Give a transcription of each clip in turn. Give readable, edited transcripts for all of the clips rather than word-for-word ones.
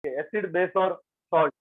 Acid, base और salt.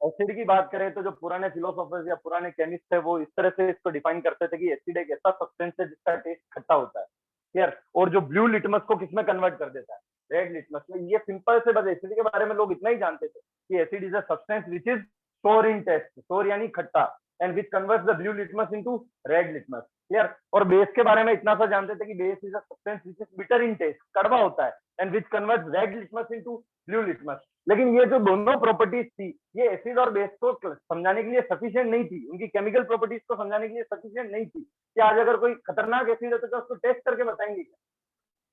Acid की बात करें तो जो पुराने फिलोसोफर्स या पुराने केमिस्ट थे वो इस तरह से इसको डिफाइन करते थे कि एसिड एक ऐसा सब्सटेंस है जिसका टेस्ट खट्टा होता है, क्लियर। और जो ब्लू लिटमस को किसमें कन्वर्ट कर देता है, रेड लिटमस में। ये सिंपल से बस एसिड के बारे में लोग इतना ही जानते थे कि acid is a substance which is sour in taste, sour यानी खट्टा, and which converts the blue litmus into red litmus, clear. और बेस के बारे में इतना सा जानते थे कि base is a substance which is bitter in taste, कड़वा होता है, and which converts red litmus into blue litmus. लेकिन ये जो दोनों प्रॉपर्टीज थी ये एसिड और बेस को समझाने के लिए सफिशिएंट नहीं थी, उनकी केमिकल प्रॉपर्टीज को समझाने के लिए सफिशिएंट नहीं थी कि आज अगर कोई खतरनाक एसिड है तो उसको टेस्ट करके बताएंगे क्या,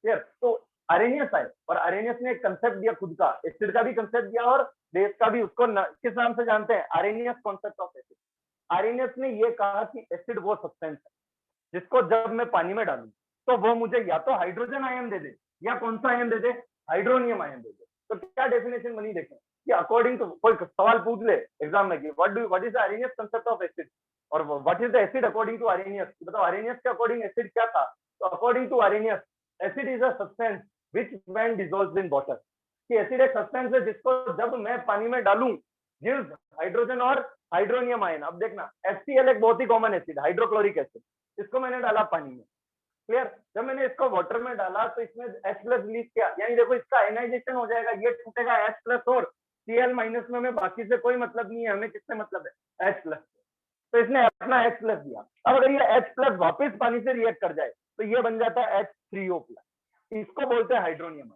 क्लियर। तो अरेनियस आए और अरेनियस ने एक कंसेप्ट दिया खुद का, एसिड का भी कंसेप्ट दिया और बेस का भी। उसको किस नाम से जानते हैं, Arrhenius concept of acid. Arrhenius ने ये कहा कि एसिड वो सब्सटेंस है जिसको जब मैं पानी में डालूं तो वो मुझे या तो हाइड्रोजन आयन दे दे या कौन सा आयन दे दे, हाइड्रोनियम आयन दे दे। तो क्या डेफिनेशन बनी देखें कि अकॉर्डिंग टू, कोई सवाल पूछ ले एग्जाम में कि what is the Arrhenius concept of acid और what is the acid according to Arrhenius, बताओ अरेनियस के अकॉर्डिंग एसिड क्या था। तो according to Arrhenius acid is a substance which when dissolved in water, कि एसिड एक सब्सटेंस है जिसको जब मैं पानी में डालूं गिव्स हाइड्रोजन और हाइड्रोनियम आयन। अब देखना HCl एक बहुत ही कॉमन एसिड, हाइड्रोक्लोरिक एसिड, इसको मैंने डाला पानी में, क्लियर। जब मैंने इसको वाटर में डाला तो इसमें H प्लस रिलीज किया, यानी देखो इसका आयनाइजेशन हो जाएगा, ये टूटेगा H प्लस और Cl माइनस में, हमें बाकी से कोई मतलब नहीं है, हमें किससे मतलब है, H प्लस। तो इसने अपना H प्लस दिया। अब अगर ये H प्लस वापस पानी से रिएक्ट कर जाए तो ये बन जाता है H3O प्लस, इसको बोलते हैं हाइड्रोनियम।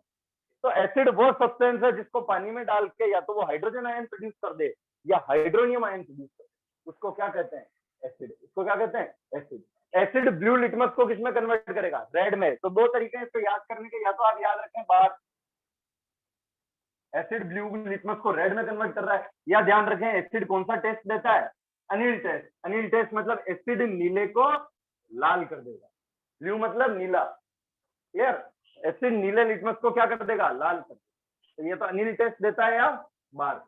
तो एसिड वो सब्सटेंस है जिसको पानी में डाल के या तो वो हाइड्रोजन आयन प्रोड्यूस कर दे या हाइड्रोनियम आयन प्रोड्यूस कर दे, उसको क्या कहते हैं, एसिड। इसको क्या कहते हैं, एसिड। एसिड ब्लू लिटमस को किसमें कन्वर्ट करेगा, रेड में। तो दो तरीके हैं इसको याद करने के, या तो आप याद रखें बार एसिड ब्लू लिटमस को रेड में कन्वर्ट कर रहा है, या ध्यान रखें एसिड कौन सा टेस्ट देता है, अनिल टेस्ट। अनिल टेस्ट मतलब एसिड नीले को लाल कर देगा, ब्लू मतलब नीला, क्लियर। एसिड नीले लिटमस को क्या कर देगा, लाल कर देगा। तो ये तो अनिल टेस्ट देता है या बार।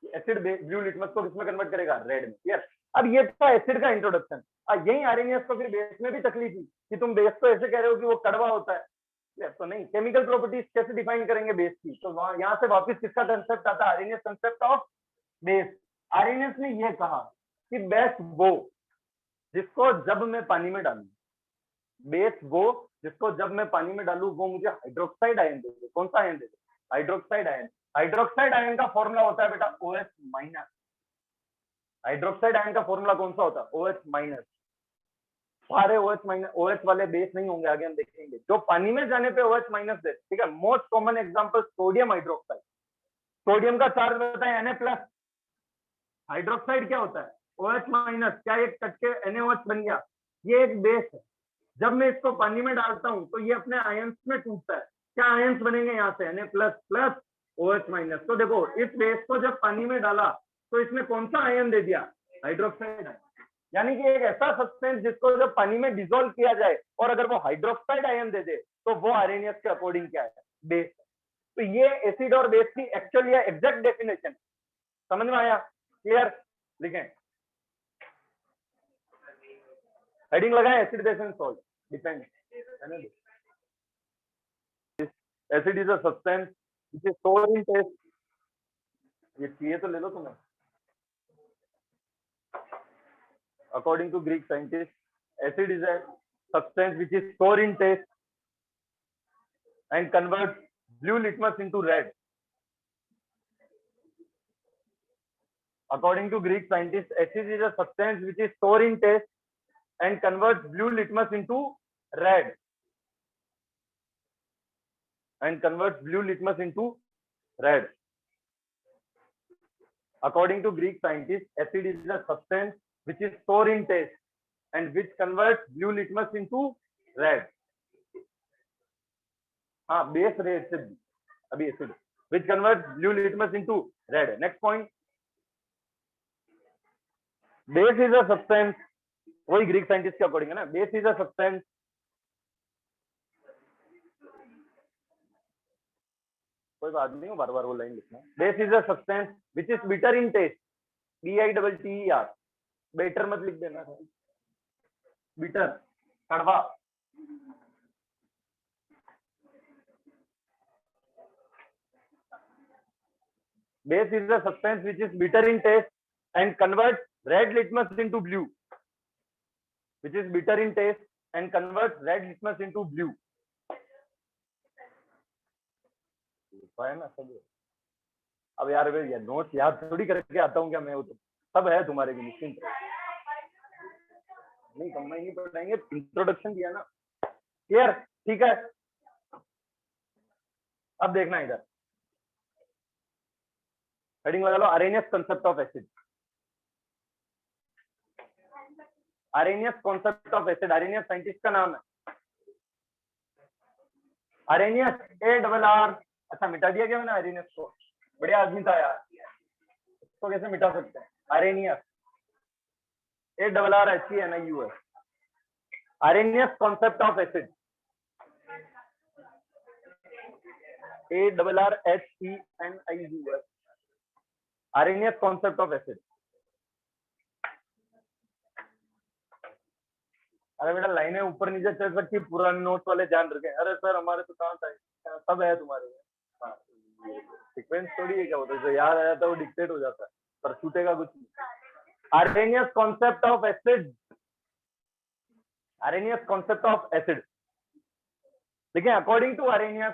एसिड ब्लू लिटमस को किसमें कन्वर्ट करेगा, रेड में, क्लियर। अब ये था एसिड का इंट्रोडक्शन। यही आरएनएस को फिर बेस में भी तकलीफ थी कि तुम बेस को ऐसे कह रहे हो कि वो कड़वा होता है, तो नहीं, केमिकल प्रॉपर्टीज कैसे डिफाइन करेंगे बेस की। तो यहाँ से वापस किसका कंसेप्ट आता है, RNS concept of base. RNS ने ये कहा कि बेस वो जिसको जब मैं पानी में डालू, बेस वो जिसको जब मैं पानी में डालू वो मुझे हाइड्रोक्साइड आयन दे दे। कौन सा आयन दे दे, हाइड्रोक्साइड आयन। हाइड्रोक्साइड आयन का फॉर्मूला होता है बेटा OH माइनस। हाइड्रोक्साइड आयन का फॉर्मूला कौन सा होता है, OH माइनस। सारे OH माइनस, OH वाले बेस नहीं होंगे, आगे हम देखेंगे। जो पानी में जाने पे OH माइनस दे, ठीक है। Most common example sodium hydroxide. Sodium का चार्ज बताए Na+। हाइड्रोक्साइड क्या होता है, OH माइनस। क्या एक कट के NaOH बन गया, ये एक बेस है। जब मैं इसको पानी में डालता हूं तो ये अपने आयंस में टूटता है। क्या आयंस बनेंगे यहाँ से, Na plus plus OH minus. तो देखो इस बेस को जब पानी में डाला तो इसने कौन सा आयन दे दिया, हाइड्रोक्साइड आयन। यानी कि एक ऐसा सब्सटेंस जिसको जब पानी में डिसॉल्व किया जाए और अगर वो हाइड्रोक्साइड आयन दे दे तो वो आरएनएस के अकॉर्डिंग क्या है, बेस। तो ये एसिड और बेस की एक्चुअल या एग्जैक्ट डेफिनेशन, समझ में आया, क्लियर। लिखें, हेडिंग लगाएं acid base and salt depend. Acid is a substance which is sour in taste, ये चाहिए तो ले लो तुम्हें। According to Greek scientist, acid is a substance which is sour in taste and converts blue litmus into red. According to Greek scientists, acid is a substance which is sour in taste and converts blue litmus into red. And converts blue litmus into red. According to Greek scientists, acid is a substance which is sour in taste and which converts blue litmus into red. हाँ, base red से अभी acid which converts blue litmus into red. Next point. Base is a substance, वही Greek scientist के according है ना। Base is a substance, कोई बात नहीं, बार बार वो लाइन लिखना। Base is a substance which is bitter in taste, BITTER। Better मत लिख देना, बिटर कड़वा। Base is a substance which is bitter in taste and converts red litmus into blue. Which is bitter in taste and converts red litmus into blue. है ना सब। अब यार ये नोट्स याद थोड़ी करके आता हूँ क्या मैं, वो तो सब है तुम्हारे भी, निश्चिंत नहीं कम नहीं पढ़ाएंगे, इंट्रोडक्शन दिया ना। क्लियर, ठीक है। अब देखना इधर, हेडिंग लगा लो Arrhenius concept of acid. Arrhenius concept of acid, Arrhenius scientist का नाम है अरेनियस, ARR। अच्छा मिटा दिया क्या मैंने अरेनियस को, बढ़िया आदमी था यार, इसको कैसे मिटा सकते हैं। Arrhenius ARRHENIUS, Arrhenius concept of acid, ARRHENIUS, Arrhenius concept of acid. अरे बेटा लाइनें ऊपर नीचे चल सकती, पुराने नोट्स वाले ध्यान रखें। अरे सर हमारे तो कहाँ था, सब है तुम्हारे में, सीक्वेंस थोड़ी है क्या होता है, जो याद आ जाता है वो डिक्टेट हो जाता है, पर छूटेगा कुछ नहीं। Arrhenius concept of acid, Arrhenius concept of acid देखिए, अकॉर्डिंग टू अरेनियस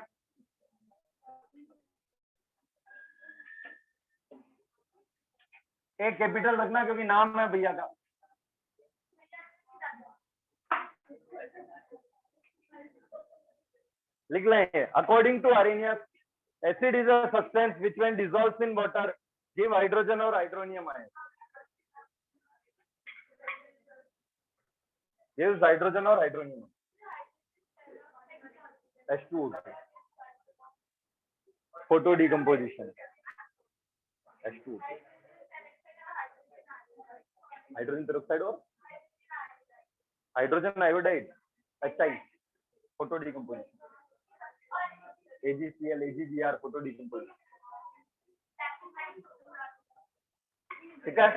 एक कैपिटल रखना क्योंकि नाम है भैया का। लिख लेंगे, according to Arrhenius acid is a substance which when dissolves in water give hydrogen और हाइड्रोनियम आयन, गिव्स हाइड्रोजन और hydronium H2O2, photo decomposition H2O2, hydrogen peroxide और hydrogen iodide HI, photo decomposition AgCl AgBr, photo decomposition. ठीक है,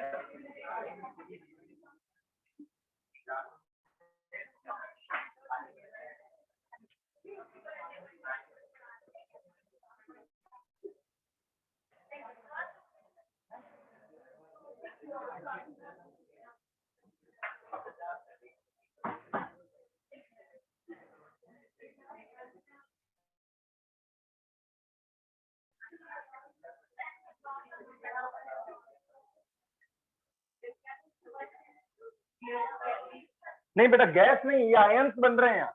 नहीं बेटा gas नहीं, ये ions बन रहे हैं यहाँ,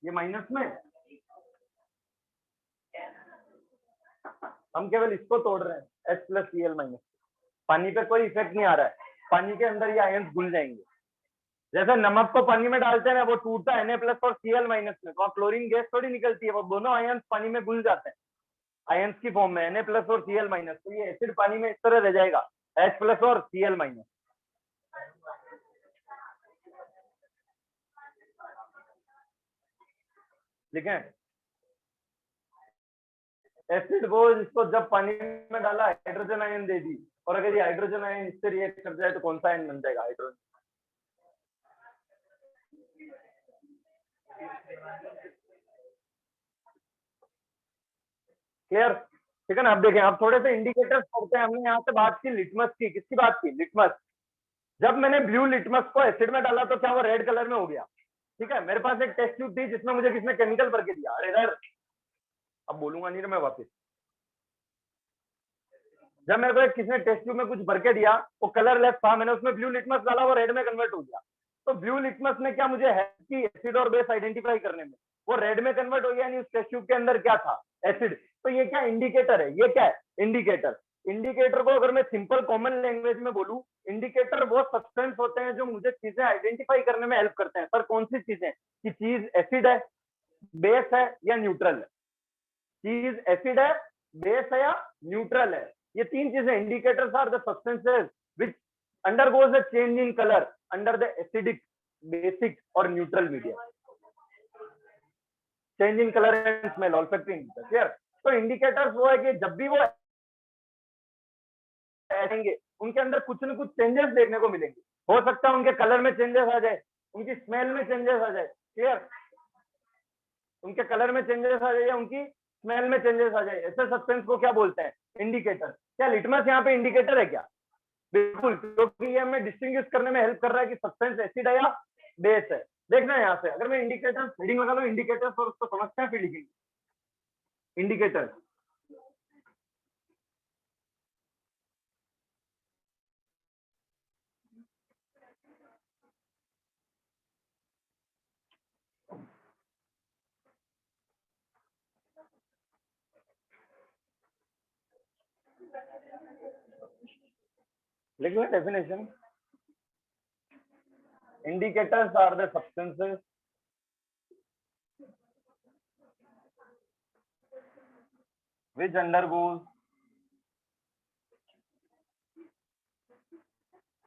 ये माइनस में, हम केवल इसको तोड़ रहे हैं H+Cl-। पानी पे कोई इफेक्ट नहीं आ रहा है, पानी के अंदर ये आयंस घुल जाएंगे। जैसे नमक को पानी में डालते हैं ना, वो टूटता है Na+ और Cl- में, तो क्लोरीन गैस थोड़ी निकलती है, वो दोनों आयंस पानी में घुल जाते हैं आयंस की फॉर्म में Na+ और Cl-। तो ये एसिड पानी में इस तरह रह जाएगा H+ और Cl-। ठीक है, एसिड वो जिसको जब पानी में डाला हाइड्रोजन आयन दे दी, और अगर ये हाइड्रोजन आयन इससे रिएक्ट कर जाए तो कौन सा आयन बन जाएगा, हाइड्रोजन। क्लियर, ठीक है ना। अब देखें, अब थोड़े से इंडिकेटर्स पढ़ते हैं। हमने यहाँ से बात की लिटमस की, किसकी बात की, लिटमस। जब मैंने ब्लू लिटमस को एसिड में डाला तो क्या वो रेड कलर में हो गया। ठीक है, मेरे पास एक टेस्ट ट्यूब थी जिसमें मुझे किसने केमिकल भर के दिया, अरे इधर अब बोलूंगा नहीं मैं वापस। जब मेरे को एक किसने टेस्ट ट्यूब में कुछ भर के दिया, वो कलरलेस था, मैंने उसमें ब्लू लिटमस डाला, वो रेड में कन्वर्ट हो गया। तो ब्लू लिटमस ने क्या मुझे हेल्प की एसिड और बेस आइडेंटिफाई करने में, वो रेड में कन्वर्ट हो गया, यानी उस टेस्ट ट्यूब के अंदर क्या था, एसिड। तो ये क्या इंडिकेटर है, ये क्या है, इंडिकेटर। इंडिकेटर को अगर मैं सिंपल कॉमन लैंग्वेज में बोलूं, इंडिकेटर वो सब्सटेंस होते हैं जो मुझे चीजें आइडेंटिफाई करने में हेल्प करते हैं। सर कौन सी चीजें, कि चीज एसिड है, बेस है या न्यूट्रल है, चीज एसिड है, बेस है या न्यूट्रल है। ये तीन चीजें, indicators are the substances which undergoes a change in colour under the acidic, basic और neutral medium. Change in colour and smell, olfactory indicator. Clear. तो इंडिकेटर्स वो है कि जब भी वो आएंगे उनके अंदर कुछ न कुछ चेंजेस देखने को मिलेंगे। हो सकता है उनके कलर में चेंजेस आ जाए, उनकी स्मेल में चेंजेस आ जाए। क्लियर, उनके कलर में चेंजेस आ जाए या उनकी स्मेल में चेंजेस आ जाए, ऐसे सब्सटेंस को क्या बोलते हैं? इंडिकेटर। क्या लिटमस यहाँ पे इंडिकेटर है क्या? बिल्कुल, क्योंकि ये हमें डिस्टिंग्विश करने में हेल्प कर रहा है कि सब्सटेंस एसिड है या बेस है। देखना है यहाँ से, अगर मैं इंडिकेटर फीडिंग लगा लो, इंडिकेटर्स और उसको समझते हैं फीडिंग इंडिकेटर। लिख लो definition. Indicators are the substances which undergoes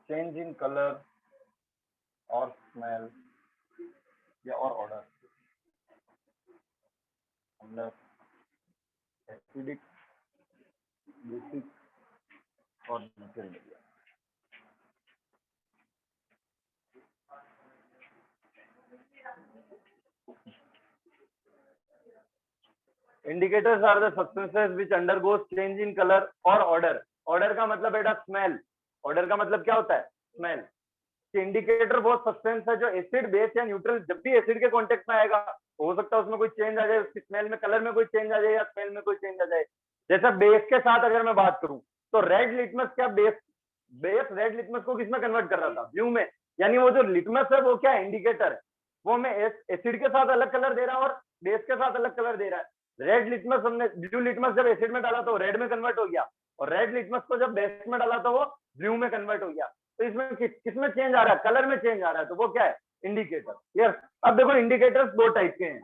change in color or smell or odor under acidic, basic or neutral media. Indicators are the substances which undergoes change in color or odor. Odor का मतलब बेटा smell. Order का मतलब क्या होता है? Smell. Indicator वो substance है जो एसिड, बेस या न्यूट्रल, जब भी एसिड के कांटेक्ट में आएगा हो सकता है उसमें कोई चेंज आ जाए, उसकी स्मेल में, कलर में कोई चेंज आ जाए या स्मेल में कोई चेंज आ जाए। जैसा बेस के साथ अगर मैं बात करूं तो रेड लिटमस क्या बेस रेड लिटमस को किसमें कन्वर्ट कर रहा था? ब्लू में। यानी वो जो लिटमस है वो क्या है? इंडिकेटर है। वो हमें एसिड के साथ अलग कलर दे रहा है और बेस के साथ अलग कलर दे रहा है। रेड लिटमस हमने, ब्लू लिटमस जब एसिड में डाला तो रेड में कन्वर्ट हो गया, और रेड लिटमस को जब बेस में डाला तो वो ब्लू में कन्वर्ट हो गया। तो इसमें किसमें चेंज आ रहा है? कलर में चेंज आ रहा है, तो वो क्या है? इंडिकेटर। यस। अब देखो इंडिकेटर्स दो टाइप के हैं,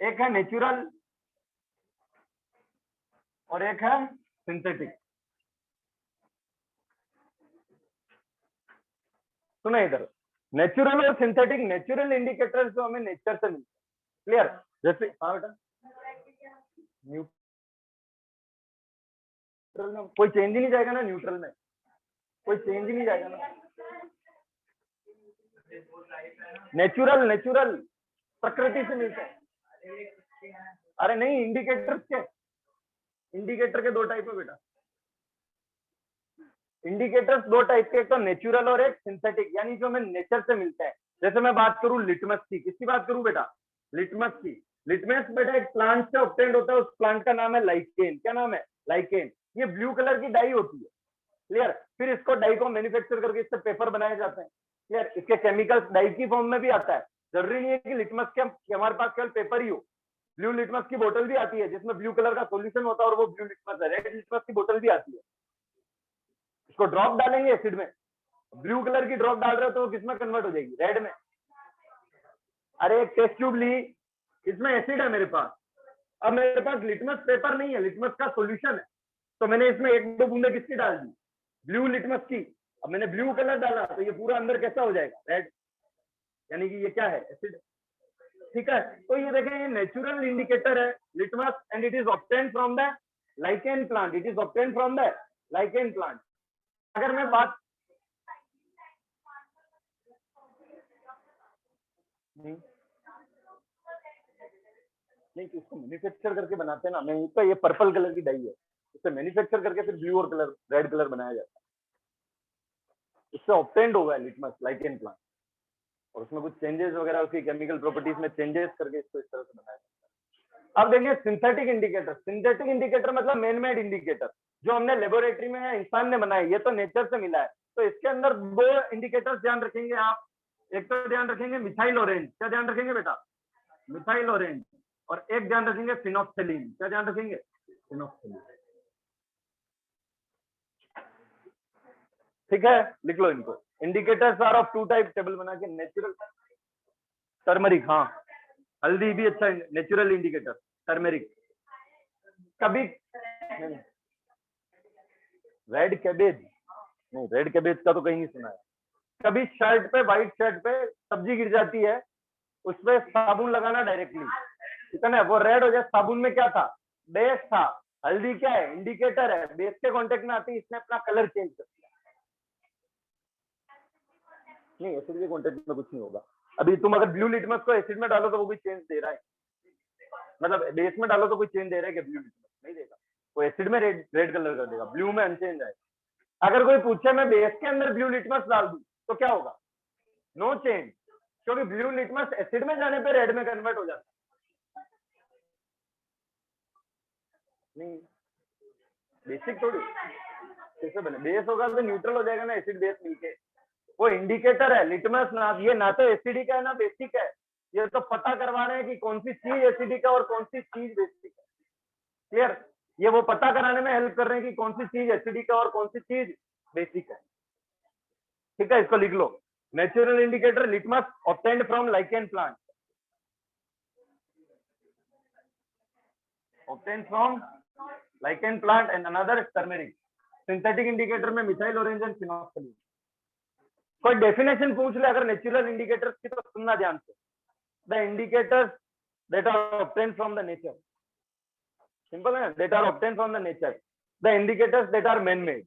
एक है नेचुरल और एक है सिंथेटिक। सुना इधर, नेचुरल और सिंथेटिक। नेचुरल इंडिकेटर्स जो हमें नेचर से मिलते हैं, क्लियर? जैसे हाँ बेटा, न्यूट्रल में कोई चेंज ही नहीं जाएगा ना, न्यूट्रल में कोई चेंज ही नहीं जाएगा ना। नेचुरल नेचुरल प्रकृति से मिलते हैं। अरे नहीं, इंडिकेटर के दो टाइप है बेटा। इंडिकेटर्स दो टाइप के, एक तो नेचुरल और एक सिंथेटिक, यानी जो हमें नेचर से मिलता है। जैसे मैं बात करूं लिटमस की, किसकी बात करूं बेटा? लिटमस की। लिटमस बेटा एक प्लांट से ऑब्टेन्ड होता है, उस प्लांट का नाम है लाइकेन। क्या नाम है? लाइकेन। ये ब्लू कलर की डाई होती है, क्लियर? फिर इसको डाई को मैन्युफैक्चर करके इससे पेपर बनाए जाते हैं, क्लियर? इसके केमिकल्स डाई की फॉर्म में भी आता है। जरूरी नहीं है कि लिटमस के हमारे पास केवल पेपर ही हो। ब्लू लिटमस की बोतल भी आती है जिसमें ब्लू कलर का सोल्यूशन होता है और वो ब्लू लिटमस है। रेड लिटमस की बोतल भी आती है, इसको ड्रॉप डालेंगे एसिड में, ब्लू कलर की ड्रॉप डाल रहे हो तो वो किसमें कन्वर्ट हो जाएगी? रेड में। अरे एक टेस्ट ट्यूब ली, इसमें एसिड है मेरे पास, अब मेरे पास लिटमस पेपर नहीं है, लिटमस का सॉल्यूशन है, तो मैंने इसमें एक दो बूंदे किसकी डाल दी? ब्लू लिटमस की। अब मैंने ब्लू कलर डाला तो ये पूरा अंदर कैसा हो जाएगा? रेड। यानी कि ये क्या है? एसिड। ठीक है, तो ये देखें, ये नेचुरल इंडिकेटर है litmus, and it is obtained from the lichen plant. It is obtained from the lichen plant. अगर मैं बात नहीं नहीं तो इसको मैन्युफैक्चर करके बनाते हैं ना, नहीं तो ये पर्पल कलर की डाई है, इसे मैन्युफैक्चर करके फिर ब्लू और कलर, रेड कलर बनाया जाता है। इससे ऑब्टेन्ड होगा लिटमस लाइकेन प्लांट, और उसमें कुछ चेंजेस वगैरह उसकी केमिकल प्रॉपर्टीज में चेंजेस करके इसको इस तरह से बनाया जाता है। अब देखिए सिंथेटिक इंडिकेटर। सिंथेटिक इंडिकेटर मतलब मैन मेड इंडिकेटर, जो हमने लेबोरेटरी में इंसान ने बनाया, ये तो नेचर से मिला है। तो इसके अंदर दो इंडिकेटर्स ध्यान रखेंगे आप। एक तो ध्यान रखेंगे मिथाइल ऑरेंज। क्या ध्यान रखेंगे बेटा? Methyl orange. और एक ध्यान रखेंगे फिनोक्सिलीन। क्या ध्यान रखेंगे? फिनोक्सिलीन। ठीक है, लिख लो इनको। Indicators are of two type, table बना के। नेचुरल, टर्मरिक, हाँ हल्दी भी अच्छा नेचुरल इंडिकेटर, टर्मेरिक। कभी रेड कैबेज नहीं, रेड कैबेज का तो कहीं नहीं सुना है। कभी शर्ट पे, व्हाइट शर्ट पे सब्जी गिर जाती है, उसपे साबुन लगाना डायरेक्टली, ठीक है ना, वो रेड हो जाए। साबुन में क्या था? बेस था। हल्दी क्या है? इंडिकेटर है, बेस के कांटेक्ट में आती है, इसने अपना कलर चेंज कर दिया। नहीं, एसिड के कांटेक्ट में कुछ नहीं होगा। अभी तुम अगर ब्लू लिटमस को एसिड में डालो तो वो भी चेंज दे रहा है। मतलब बेस में डालो तो कोई चेंज दे रहा है कि ब्लू लिटमस नहीं देगा, वो एसिड में रेड कलर कर देगा, ब्लू में अनचेंज आएगा। अगर कोई पूछे मैं बेस के अंदर ब्लू लिटमस डाल दूं तो क्या होगा? नो चेंज, क्योंकि ब्लू लिटमस एसिड में जाने पे रेड में कन्वर्ट हो जाता है। नहीं, बेसिक थोड़ी कैसे बने, बेस होगा तो न्यूट्रल हो जाएगा ना, एसिड बेस मिलके। वो इंडिकेटर है लिटमस, ना ये ना तो एसिडिक है ना बेसिक है, ये तो पता करवा रहे हैं कि कौन सी चीज एसिडिक है और कौन सी चीज बेसिक है। क्लियर? ये वो पता कराने में हेल्प कर रहे हैं कि कौन सी चीज एसिडिक है और कौन सी चीज बेसिक है। ठीक है, इसको लिख लो। Natural indicator litmus obtained from lichen plant, obtained from lichen plant, and another turmeric. Synthetic indicator में मिथाइल ऑरेंज एंड फिनोक्सिलिन। कोई डेफिनेशन पूछ ले अगर नेचुरल इंडिकेटर्स की तो सुनना ध्यान से। The indicators that are obtained from the nature, simple है, that are obtained from the nature. The indicators that are man made,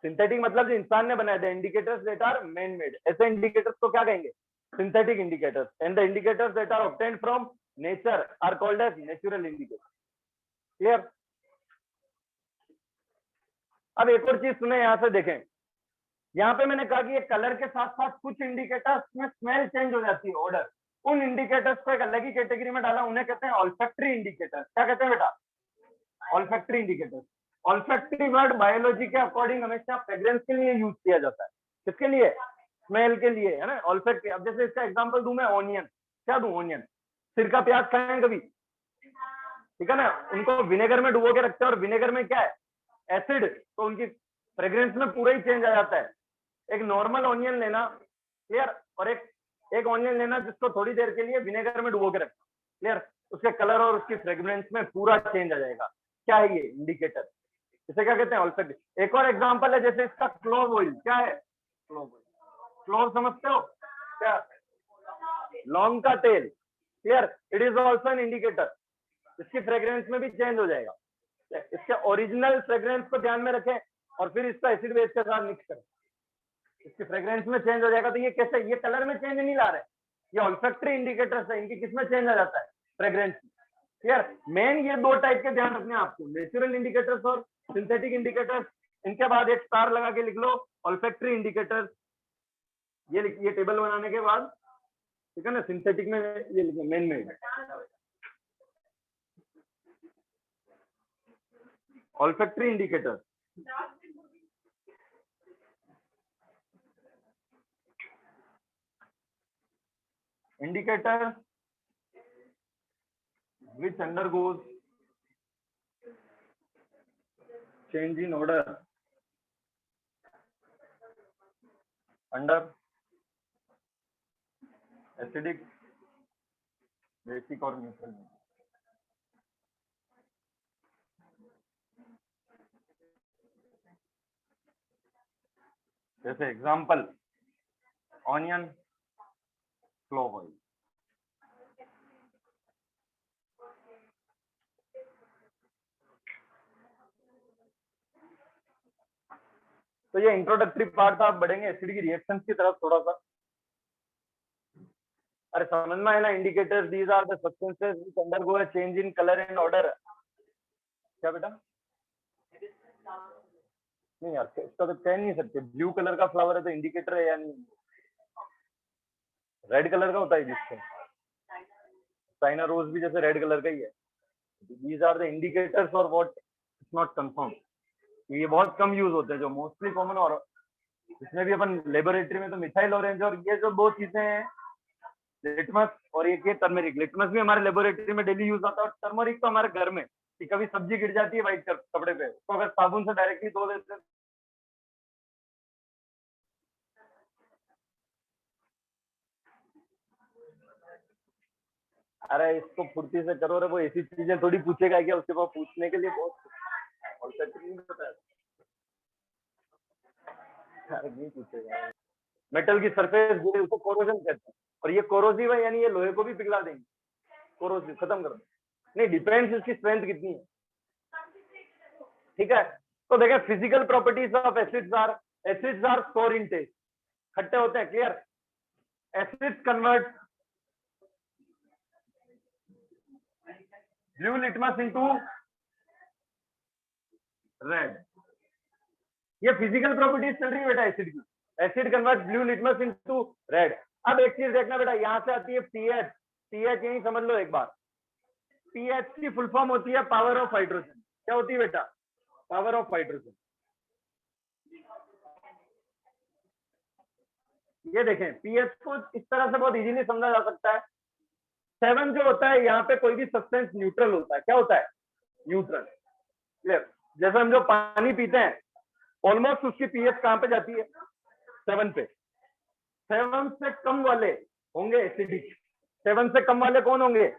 synthetic मतलब जो इंसान ने बनाया, the indicators that are man made, ऐसे इंडिकेटर्स को क्या कहेंगे? Synthetic indicators. And the indicators that are obtained from nature are called as natural indicators. Clear? अब एक और चीज सुने, यहां से देखें, यहाँ पे मैंने कहा कि ये कलर के साथ साथ कुछ इंडिकेटर्स में स्मेल चेंज हो जाती है, ऑर्डर। उन इंडिकेटर्स को एक अलग ही कैटेगरी में डाला, उन्हें कहते हैं ऑल्फैक्टरी इंडिकेटर्स। क्या कहते हैं बेटा? Olfactory indicators. Olfactory word biology के अकॉर्डिंग हमेशा फ्रेग्रेंस के लिए यूज किया जाता है। किसके लिए? स्मेल के लिए, है ना, ऑल्फैक्टरी। अब जैसे इसका एग्जांपल दूं मैं, ऑनियन। क्या दूं? ऑनियन। सिर का प्याज खाएं कभी? ठीक है ना, उनको विनेगर में डुबो के रखते हैं, और विनेगर में क्या है? एसिड, तो उनकी फ्रेग्रेंस में पूरा ही चेंज आ जाता है। एक नॉर्मल ऑनियन लेना, क्लियर, और एक ऑनियन लेना जिसको थोड़ी देर के लिए विनेगर में डुबो के रखना, क्लियर, उसके कलर और उसकी फ्रेग्रेंस में पूरा चेंज आ जाएगा। क्या है ये? इंडिकेटर। इसे क्या कहते हैं? ऑल्फैक्टरी। एक और एग्जांपल है, जैसे इसका क्लोव ऑयल। क्या है? Clove oil. क्लोव समझते हो क्या? लौंग का तेल, clear, it is also an indicator. इसकी फ्रेग्रेंस में भी चेंज हो जाएगा। इसके ओरिजिनल फ्रेग्रेंस को ध्यान में रखें और फिर इसका एसिड बेस के साथ मिक्स करें, इसकी फ्रेग्रेंस में चेंज हो जाएगा। तो ये कैसे? ये कलर में चेंज नहीं ला रहे, ये ऑल्फैक्टरी इंडिकेटर्स है, इनकी किसमें चेंज आ जाता है? फ्रेग्रेंस। क्लियर? मेन ये दो टाइप के ध्यान रखने आपको, नेचुरल इंडिकेटर्स और सिंथेटिक इंडिकेटर्स। इनके बाद एक स्टार लगा के लिख लो ऑल्फैक्टरी इंडिकेटर्स, ये टेबल बनाने के बाद, ठीक है ना। सिंथेटिक में ये लिखो main made, olfactory indicators. Indicator which undergoes change in order under acidic, basic और neutral। जैसे एग्जाम्पल, ऑनियन, क्लोव ऑयल। तो ये इंट्रोडक्टरी पार्ट था, आप बढ़ेंगे एसिड की रिएक्शंस की तरफ थोड़ा सा। अरे समझ में आया ना? Indicators, these are the substances which undergo a change in colour and odour. क्या बेटा? नहीं यार, इसका तो कह नहीं सकते, ब्लू कलर का फ्लावर है तो इंडिकेटर है या नहीं? रेड कलर का होता है जिससे, चाइना रोज भी जैसे रेड कलर का ही है। दीज आर द इंडिकेटर्स और व्हाट इट्स नॉट कंफर्म। ये बहुत कम यूज होते हैं, जो मोस्टली कॉमन, और इसमें भी अपन लेबोरेटरी में तो मिथाइल ऑरेंज और ये जो दो चीजें हैं, लिटमस और एक टर्मरिक। लिटमस भी हमारे लेबोरेटरी में डेली यूज आता है, और टर्मरिक तो हमारे घर में कि कभी सब्जी गिर जाती है व्हाइट कपड़े पे, तो अगर साबुन से डायरेक्टली धो देते हैं। अरे इसको फुर्ती से करो रे, वो ऐसी चीजें थोड़ी पूछेगा क्या, उसके पास पूछने के लिए बहुत और नहीं पता है, नहीं पूछेगा। मेटल की सरफेस उसको कोरोजन कहते हैं, और ये कोरोसिव है, यानी ये लोहे को भी पिघला देंगे, कोरोसिव खत्म कर दो। नहीं, डिपेंड्स इसकी स्ट्रेंथ कितनी है। ठीक है, तो देखें physical properties of acids are sour in taste, खट्टे होते हैं, clear. Acids convert blue litmus into red. ये फिजिकल प्रॉपर्टीज चल रही है बेटा एसिड की। Acid convert blue litmus into red. अब एक चीज देखना बेटा, यहां से आती है पीएच। पीएच यही समझ लो एक बार, पीएच की फुल फॉर्म होती है पावर ऑफ हाइड्रोजन। क्या होती है बेटा? Power of hydrogen. ये देखें, पीएच को इस तरह से बहुत इजीली समझा जा सकता है। 7 जो होता है, यहाँ पे कोई भी सब्सटेंस न्यूट्रल होता है। क्या होता है? न्यूट्रल। क्लियर? जैसे हम जो पानी पीते हैं, ऑलमोस्ट उसकी पीएच कहां पे जाती है? 7 पे। 7 से कम वाले होंगे एसिडिक। 7 से कम वाले कौन होंगे?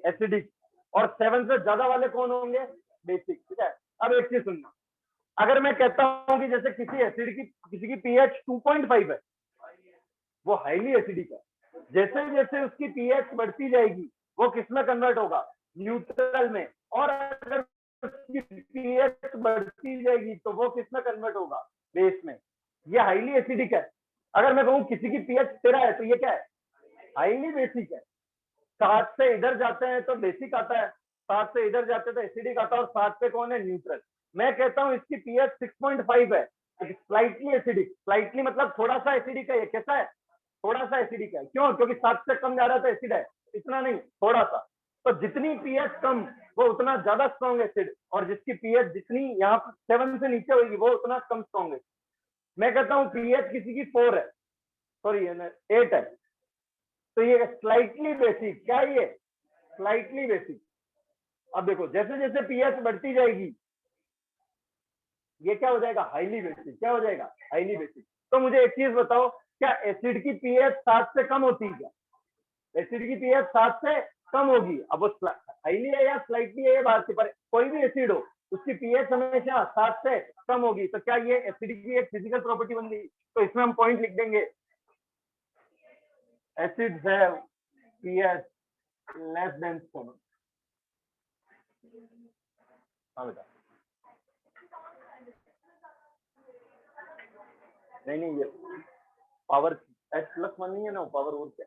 एसिडिक। और 7 से ज्यादा वाले कौन होंगे? बेसिक। ठीक है। अब एक चीज सुनना, अगर मैं कहता हूं कि जैसे किसी एसिड की, किसी की पीएच 2.5 है, वो हाईली एसिडिक है। जैसे जैसे उसकी पीएच बढ़ती जाएगी, वो किसमें कन्वर्ट होगा? न्यूट्रल में। और अगर उसकी पीएच बढ़ती जाएगी तो वो किसमें कन्वर्ट होगा? बेस में। ये हाईली एसिडिक है। अगर मैं कहूं किसी की पीएच 13 है, तो ये क्या है? हाईली बेसिक है। 7 से इधर जाते हैं तो बेसिक आता है, 7 से इधर जाते हैं तो एसिडिक आता है, और 7 पे कौन है? न्यूट्रल। मैं कहता हूं इसकी पीएच 6.5 है, स्लाइटली एसिडिक। स्लाइटली मतलब थोड़ा सा एसिडिक है। ये कैसा है? थोड़ा सा एसिडिक है। क्यों? क्योंकि 7 से कम जा रहा है तो एसिड है, इतना नहीं, थोड़ा सा। तो जितनी पीएच कम, वो उतना ज्यादा स्ट्रॉन्ग एसिड, और जिसकी पीएच जितनी यहाँ 7 से नीचे होगी, वो उतना कम स्ट्रॉन्ग एसिड। मैं कहता हूँ पीएच किसी की 4 है, सॉरी 8 है, तो ये स्लाइटली बेसिक। क्या ये? Slightly basic. अब देखो, जैसे जैसे पीएच बढ़ती जाएगी, ये क्या हो जाएगा? Highly basic. क्या हो जाएगा? Highly basic. तो मुझे एक चीज बताओ, क्या एसिड की पीएच 7 से कम होती है? क्या एसिड की पीएच 7 से कम होगी? अब वो हाईली है या स्लाइटली है, ये बात की, पर कोई भी एसिड हो, उसकी पीएच हमेशा 7 से कम होगी। तो क्या ये एसिड की एक फिजिकल प्रॉपर्टी बन गई? तो इसमें हम पॉइंट लिख देंगे, acids have pH less than 7। हाँ बेटा, नहीं ये पावर H+1 नहीं है ना, पावर और क्या?